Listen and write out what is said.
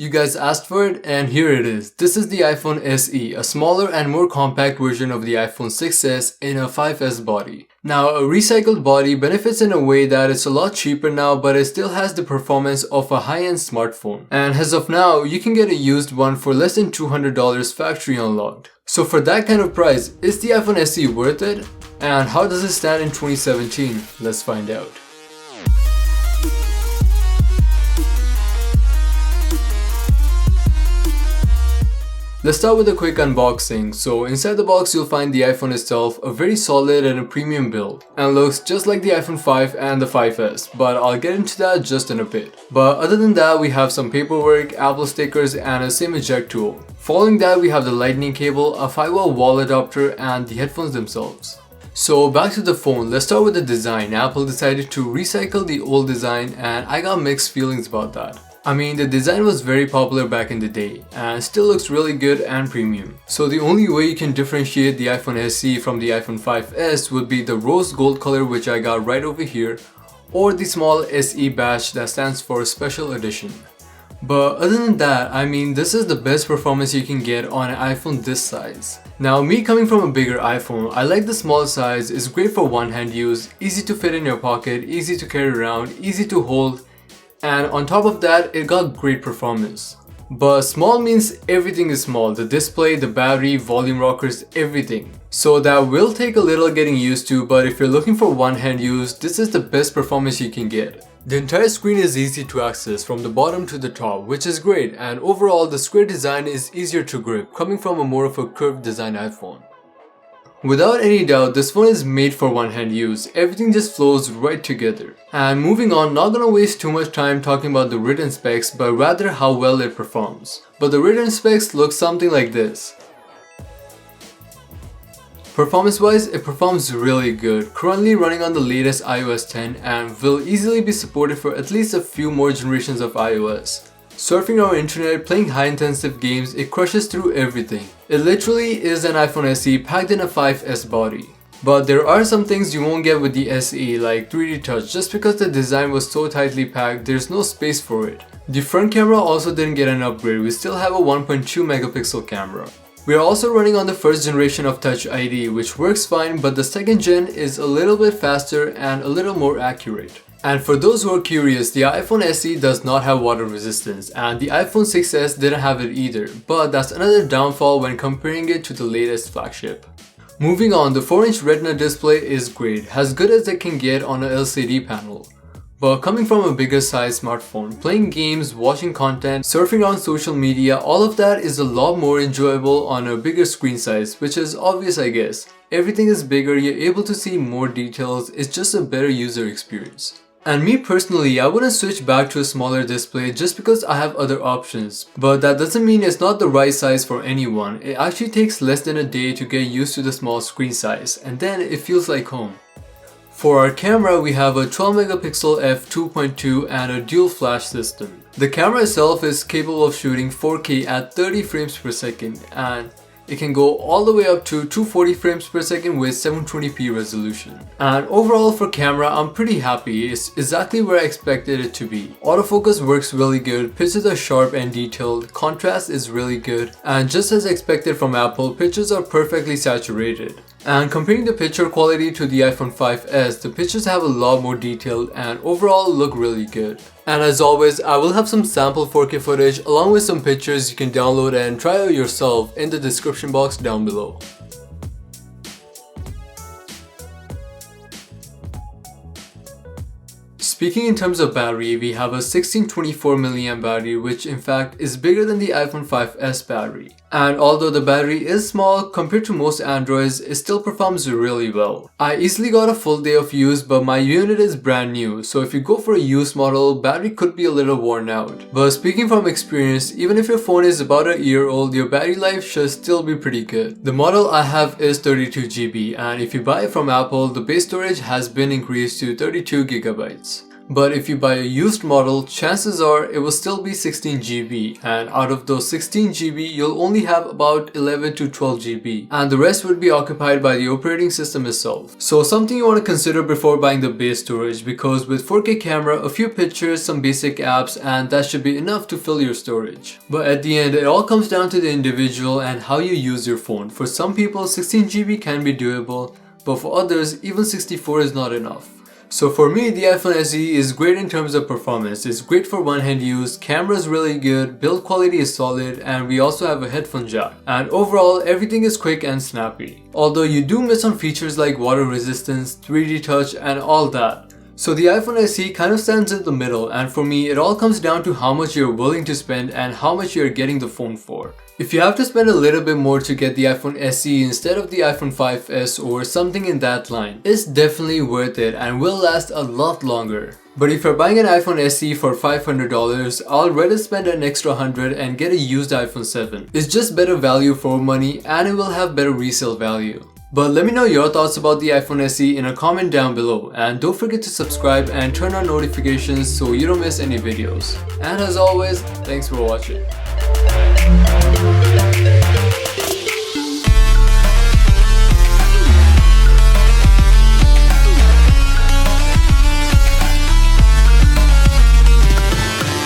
You guys asked for it and here it is. This is the iPhone SE, a smaller and more compact version of the iPhone 6s in a 5s body. Now, a recycled body benefits in a way that it's a lot cheaper now, but it still has the performance of a high-end smartphone. And as of now, you can get a used one for less than $200 factory unlocked. So for that kind of price, is the iPhone SE worth it? And how does it stand in 2017? Let's find out. Let's start with a quick unboxing. So inside the box you'll find the iPhone itself, a very solid and a premium build, and looks just like the iPhone 5 and the 5s, but I'll get into that just in a bit. But other than that, we have some paperwork, Apple stickers, and a SIM eject tool. Following that, we have the lightning cable, a 5-volt wall adapter, and the headphones themselves. So back to the phone, let's start with the design. Apple decided to recycle the old design and I got mixed feelings about that. I mean, the design was very popular back in the day and still looks really good and premium. So the only way you can differentiate the iPhone SE from the iPhone 5s would be the rose gold color, which I got right over here, or the small SE badge that stands for special edition. But other than that, I mean, this is the best performance you can get on an iPhone this size. Now, me coming from a bigger iPhone, I like the small size. It's great for one-hand use, easy to fit in your pocket, easy to carry around, easy to hold, and on top of that, it got great performance. But small means everything is small: the display, the battery, volume rockers, everything. So that will take a little getting used to, but if you're looking for one-hand use, this is the best performance you can get. The entire screen is easy to access from the bottom to the top, which is great, and overall the square design is easier to grip, coming from a more of a curved design iPhone. Without any doubt, this phone is made for one-hand use. Everything just flows right together. And moving on, not gonna waste too much time talking about the written specs, but rather how well it performs. But the written specs look something like this. Performance-wise, it performs really good, currently running on the latest iOS 10 and will easily be supported for at least a few more generations of iOS. Surfing our internet, playing high-intensive games, it crushes through everything. It literally is an iPhone SE packed in a 5S body. But there are some things you won't get with the SE, like 3D touch. Just because the design was so tightly packed, there's no space for it. The front camera also didn't get an upgrade. We still have a 1.2 megapixel camera. We are also running on the first generation of Touch ID, which works fine, but the second gen is a little bit faster and a little more accurate. And for those who are curious, the iPhone SE does not have water resistance, and the iPhone 6s didn't have it either, but that's another downfall when comparing it to the latest flagship. Moving on, the 4-inch Retina display is great, as good as it can get on an LCD panel. But coming from a bigger size smartphone, playing games, watching content, surfing on social media, all of that is a lot more enjoyable on a bigger screen size, which is obvious, I guess. Everything is bigger, you're able to see more details, it's just a better user experience. And me personally, I wouldn't switch back to a smaller display just because I have other options. But that doesn't mean it's not the right size for anyone. It actually takes less than a day to get used to the small screen size, and then it feels like home. For our camera, we have a 12 megapixel f2.2 and a dual flash system. The camera itself is capable of shooting 4K at 30 frames per second, and it can go all the way up to 240 frames per second with 720p resolution. And overall for camera, I'm pretty happy. It's exactly where I expected it to be. Autofocus works really good, pictures are sharp and detailed, contrast is really good, and just as expected from Apple, pictures are perfectly saturated. And comparing the picture quality to the iPhone 5s, the pictures have a lot more detail and overall look really good. And as always, I will have some sample 4K footage along with some pictures you can download and try out yourself in the description box down below. Speaking in terms of battery, we have a 1624 mAh battery, which in fact is bigger than the iPhone 5s battery. And although the battery is small compared to most Androids, it still performs really well. I easily got a full day of use, but my unit is brand new, so if you go for a used model, battery could be a little worn out. But speaking from experience, even if your phone is about a year old, your battery life should still be pretty good. The model I have is 32 GB, and if you buy it from Apple, the base storage has been increased to 32 GB. But if you buy a used model, chances are it will still be 16 GB, and out of those 16 GB, you'll only have about 11 to 12 GB, and the rest would be occupied by the operating system itself. So something you want to consider before buying the base storage, because with 4K camera, a few pictures, some basic apps, and that should be enough to fill your storage. But at the end, it all comes down to the individual and how you use your phone. For some people, 16 GB can be doable, but for others, even 64 is not enough. So for me, the iPhone SE is great in terms of performance. It's great for one-hand use, camera is really good, build quality is solid, and we also have a headphone jack. And overall, everything is quick and snappy. Although you do miss on features like water resistance, 3D touch, and all that. So the iPhone SE kind of stands in the middle, and for me, it all comes down to how much you're willing to spend and how much you're getting the phone for. If you have to spend a little bit more to get the iPhone SE instead of the iPhone 5s or something in that line, it's definitely worth it and will last a lot longer. But if you're buying an iPhone SE for $500, I'll rather spend an extra $100 and get a used iPhone 7. It's just better value for money and it will have better resale value. But let me know your thoughts about the iPhone SE in a comment down below, and don't forget to subscribe and turn on notifications so you don't miss any videos. And as always, thanks for watching.